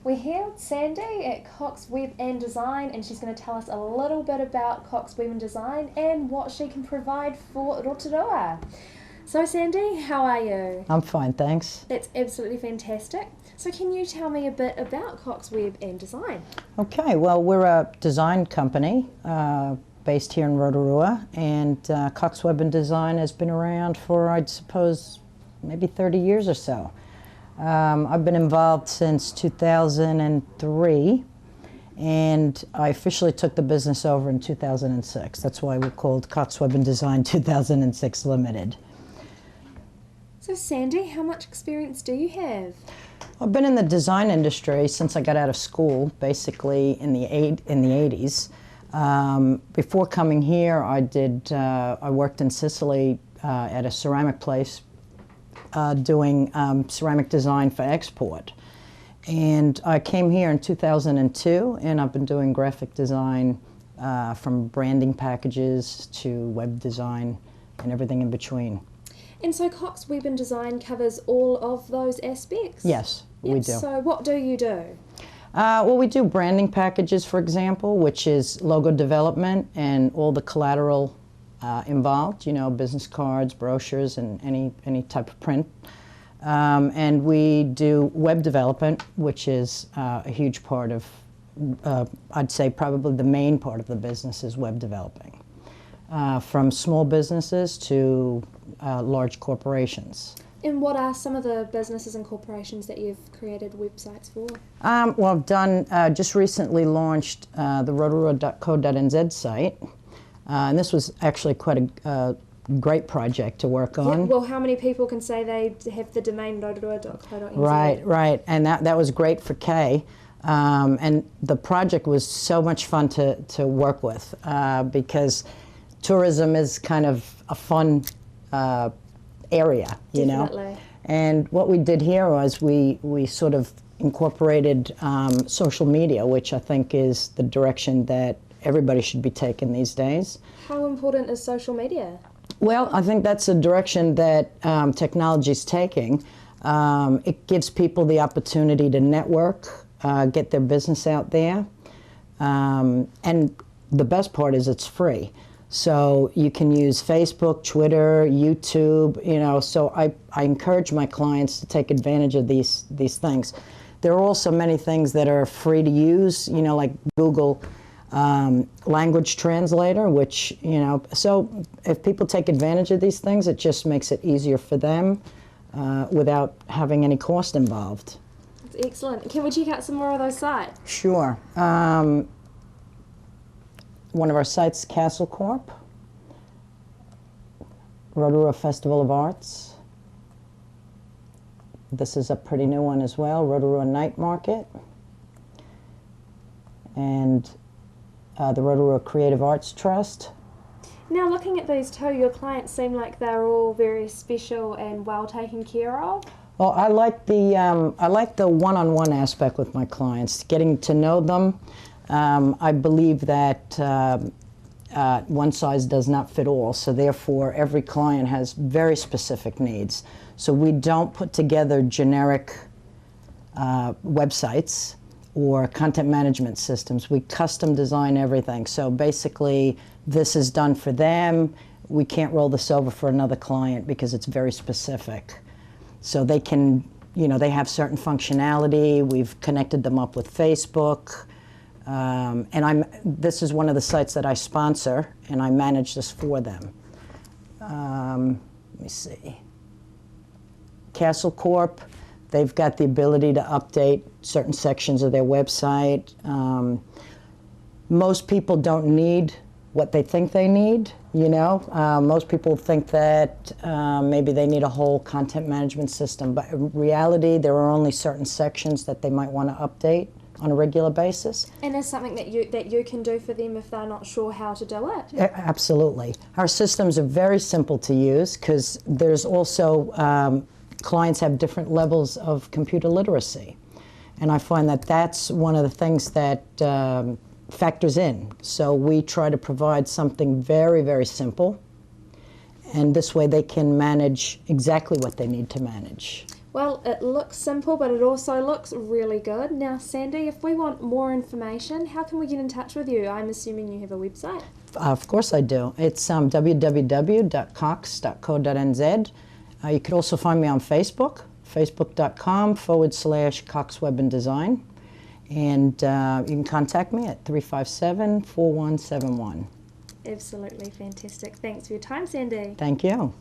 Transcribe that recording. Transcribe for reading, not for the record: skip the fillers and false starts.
We're here with Sandy at Cox Web Design, and she's going to tell us a little bit about Cox Web Design and what she can provide for Rotorua. So Sandy, how are you? I'm fine, thanks. That's absolutely fantastic. So can you tell me a bit about Cox Web Design? Okay, well, we're a design company based here in Rotorua, and Cox Web Design has been around for, I'd suppose, maybe 30 years or so. I've been involved since 2003, and I officially took the business over in 2006. That's why we're called Cox Web Design 2006 Limited. So Sandy, how much experience do you have? I've been in the design industry since I got out of school, basically in the 80s. Before coming here, I worked in Sicily at a ceramic place doing ceramic design for export. And I came here in 2002, and I've been doing graphic design from branding packages to web design and everything in between. And so Cox Web Design covers all of those aspects? Yes, we do. So what do you do? Well, we do branding packages, for example, which is logo development and all the collateral involved, you know, business cards, brochures, and any type of print. And we do web development, which is a huge part of, I'd say probably the main part of the business is web developing. From small businesses to large corporations. And what are some of the businesses and corporations that you've created websites for? Well, I've done, just recently launched the rotorua.co.nz site. And this was actually quite a great project to work on. Yeah, well, how many people can say they have the domain rotorua.co.nz? Right. And that was great for Kay. And the project was so much fun to work with because tourism is kind of a fun area, you Definitely. know. And what we did here was we sort of incorporated social media, which I think is the direction that everybody should be taking these days. How important is social media? Well, I think that's a direction that technology is taking. It gives people the opportunity to network, get their business out there, and the best part is it's free. So you can use Facebook, Twitter, YouTube, you know, so I encourage my clients to take advantage of these things. There are also many things that are free to use, you know, like Google language translator, which, you know, so if people take advantage of these things, it just makes it easier for them without having any cost involved. That's excellent. Can we check out some more of those sites? Sure. One of our sites, Castle Corp, Rotorua Festival of Arts. This is a pretty new one as well, Rotorua Night Market. And the Rotorua Creative Arts Trust. Now, looking at these two, your clients seem like they're all very special and well taken care of. Well, I like the one-on-one aspect with my clients, getting to know them. I believe that one size does not fit all, so therefore every client has very specific needs. So we don't put together generic websites or content management systems. We custom design everything. So basically, this is done for them. We can't roll this over for another client because it's very specific. So they can, you know, they have certain functionality. We've connected them up with Facebook. And this is one of the sites that I sponsor, and I manage this for them. Let me see. Castle Corp, they've got the ability to update certain sections of their website. Most people don't need what they think they need, you know. Most people think that maybe they need a whole content management system, but in reality, there are only certain sections that they might want to update on a regular basis. And is something that you can do for them if they're not sure how to do it? Absolutely. Our systems are very simple to use because there's also, clients have different levels of computer literacy. And I find that that's one of the things that factors in. So we try to provide something very, very simple, and this way they can manage exactly what they need to manage. Well, it looks simple, but it also looks really good. Now, Sandy, if we want more information, how can we get in touch with you? I'm assuming you have a website. Of course I do. It's www.cox.co.nz. You could also find me on Facebook, facebook.com/Cox Web and Design. And you can contact me at 357-4171. Absolutely fantastic. Thanks for your time, Sandy. Thank you.